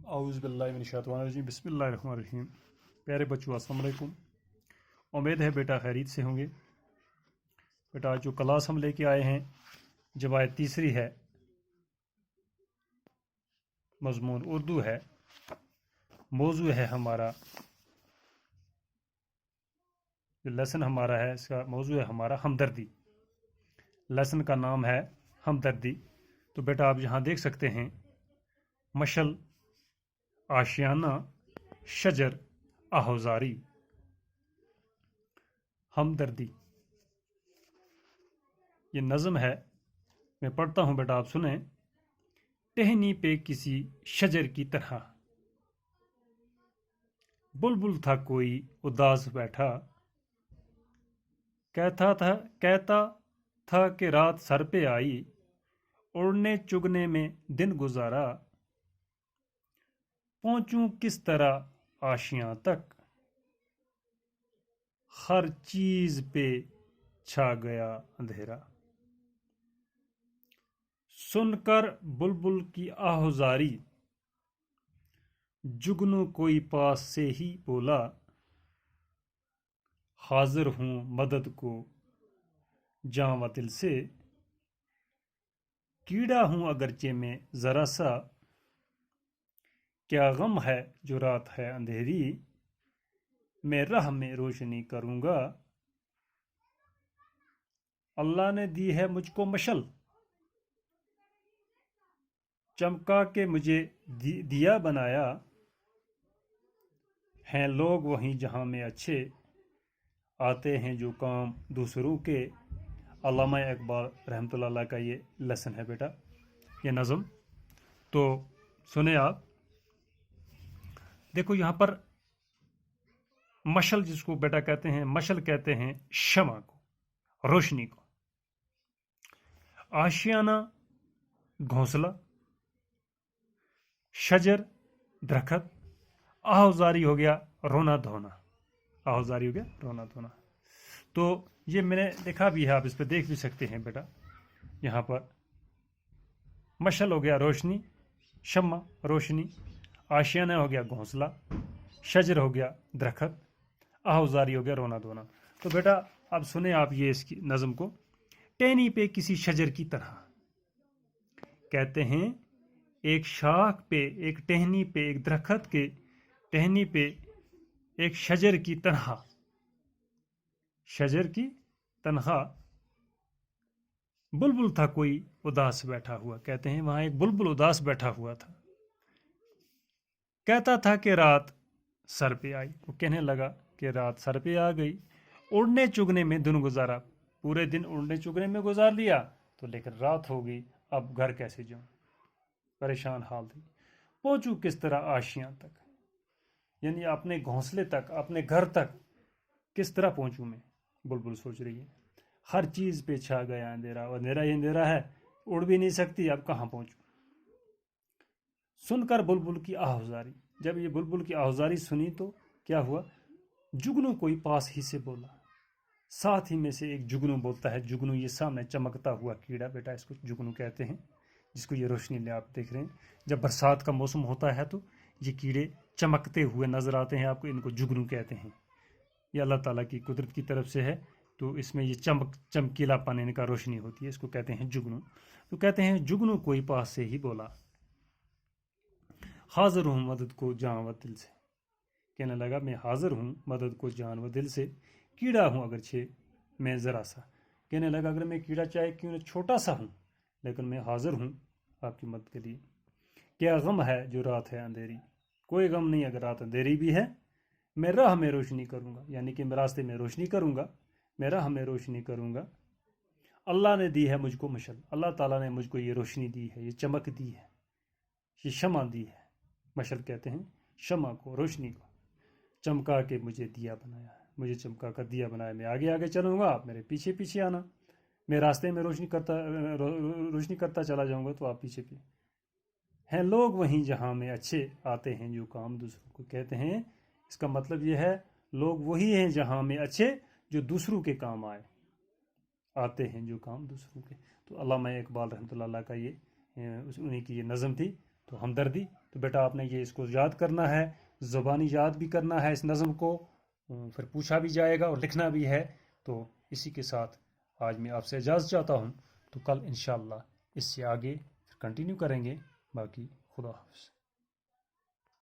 اعوذ باللہ من الشیطان الرجیم بسم اللہ الرحمن الرحیم۔ پیارے بچوں السلام علیکم، امید ہے بیٹا خیریت سے ہوں گے۔ بیٹا جو کلاس ہم لے کے آئے ہیں جب آیت تیسری ہے، مضمون اردو ہے، موضوع ہے ہمارا، جو لیسن ہمارا ہے اس کا موضوع ہے ہمارا ہمدردی۔ لیسن کا نام ہے ہمدردی۔ تو بیٹا آپ یہاں دیکھ سکتے ہیں مشل، آشیانہ، شجر، آہوزاری، ہمدردی، یہ نظم ہے۔ میں پڑھتا ہوں بیٹا آپ سنیں۔ ٹہنی پہ کسی شجر کی طرح بلبل تھا کوئی اداس بیٹھا، کہتا تھا کہ رات سر پہ آئی، اڑنے چگنے میں دن گزارا، پہنچوں کس طرح آشیاں تک، ہر چیز پہ چھا گیا اندھیرا۔ سن کر بلبل کی آہوزاری، جگنو کوئی پاس سے ہی بولا، حاضر ہوں مدد کو جاں و دل سے، کیڑا ہوں اگرچہ میں ذرا سا، کیا غم ہے جو رات ہے اندھیری، میں راہ میں روشنی کروں گا، اللہ نے دی ہے مجھ کو مشل، چمکا کے مجھے دیا بنایا، ہیں لوگ وہیں جہاں میں اچھے، آتے ہیں جو کام دوسروں کے۔ علامہ اقبال رحمۃ اللہ علیہ کا یہ لیسن ہے بیٹا، یہ نظم۔ تو سنیں آپ، دیکھو یہاں پر مشل جس کو بیٹا کہتے ہیں، مشل کہتے ہیں شمع کو، روشنی کو۔ آشیانہ گھونسلہ، شجر درخت، آہوزاری ہو گیا رونا دھونا، آہوزاری ہو گیا رونا دھونا۔ تو یہ میں نے لکھا بھی ہے، آپ اس پہ دیکھ بھی سکتے ہیں بیٹا۔ یہاں پر مشل ہو گیا روشنی، شمع روشنی، آشیانہ ہو گیا گھونسلہ، شجر ہو گیا درخت، آہوزاری ہو گیا رونا دھونا۔ تو بیٹا اب سنیں آپ یہ اس کی نظم کو۔ ٹہنی پہ کسی شجر کی طرح، کہتے ہیں ایک شاخ پہ، ایک ٹہنی پہ، ایک درخت کے ٹہنی پہ ایک شجر کی طرح، شجر کی تنہا، بلبل تھا کوئی اداس بیٹھا ہوا، کہتے ہیں وہاں ایک بلبل اداس بیٹھا ہوا تھا، کہتا تھا کہ رات سر پہ آئی، وہ کہنے لگا کہ رات سر پہ آ گئی، اڑنے چگنے میں دن گزارا، پورے دن اڑنے چگنے میں گزار لیا تو لیکن رات ہو گئی، اب گھر کیسے جاؤں، پریشان حال تھی، پہنچوں کس طرح آشیاں تک، یعنی اپنے گھونسلے تک، اپنے گھر تک کس طرح پہنچوں میں، بلبل سوچ رہی ہے۔ ہر چیز پہ چھا گیا اندھیرا، اور اندھیرا ہی اندھیرا ہے، اڑ بھی نہیں سکتی، اب کہاں پہنچوں۔ سن کر بلبل کی آہوزاری، جب یہ بلبل کی آہوزاری سنی تو کیا ہوا، جگنو کوئی پاس ہی سے بولا، ساتھ ہی میں سے ایک جگنو بولتا ہے۔ جگنو یہ سامنے چمکتا ہوا کیڑا بیٹا، اس کو جگنو کہتے ہیں، جس کو یہ روشنی لے آپ دیکھ رہے ہیں۔ جب برسات کا موسم ہوتا ہے تو یہ کیڑے چمکتے ہوئے نظر آتے ہیں آپ کو، ان کو جگنو کہتے ہیں۔ یہ اللہ تعالیٰ کی قدرت کی طرف سے ہے، تو اس میں یہ چمکیلا پن ان کا روشنی ہوتی ہے، اس کو کہتے ہیں جگنو۔ تو کہتے ہیں جگنو کوئی پاس سے ہی بولا، حاضر ہوں مدد کو جان و دل سے، کہنے لگا میں حاضر ہوں مدد کو جان و دل سے، کیڑا ہوں اگرچہ میں ذرا سا، کہنے لگا اگر میں کیڑا چاہے کیوں نہ چھوٹا سا ہوں، لیکن میں حاضر ہوں آپ کی مدد کے لیے۔ کیا غم ہے جو رات ہے اندھیری، کوئی غم نہیں اگر رات اندھیری بھی ہے، میں راہ میں روشنی کروں گا، یعنی کہ میں راستے میں روشنی کروں گا، میں راہ میں روشنی کروں گا۔ اللہ نے دی ہے مجھ کو مشل، اللہ تعالیٰ نے مجھ کو یہ روشنی دی ہے، یہ چمک دی ہے، یہ شمع دی ہے۔ مشل کہتے ہیں شمع کو، روشنی کو، چمکا کے مجھے دیا بنایا ہے، مجھے چمکا کر دیا بنایا، میں آگے آگے چلوں گا، آپ میرے پیچھے پیچھے آنا، میں راستے میں روشنی کرتا چلا جاؤں گا تو آپ پیچھے پیچھے ہیں لوگ وہیں جہاں میں اچھے، آتے ہیں جو کام دوسروں کو، کہتے ہیں اس کا مطلب یہ ہے لوگ وہی ہیں جہاں میں اچھے جو دوسروں کے کام آئے، آتے ہیں جو کام دوسروں کے۔ تو علامہ اقبال رحمۃ اللہ علیہ کا یہ انہیں کی یہ نظم تھی۔ تو تو ہمدردی. تو بیٹا آپ نے یہ اس کو یاد کرنا ہے، زبانی یاد بھی کرنا ہے اس نظم کو، پھر پوچھا بھی جائے گا اور لکھنا بھی ہے. تو اسی کے ساتھ آج میں آپ سے اجازت چاہتا ہوں، تو کل انشاءاللہ اس سے آگے کنٹینیو کریں گے. باقی خدا حافظ.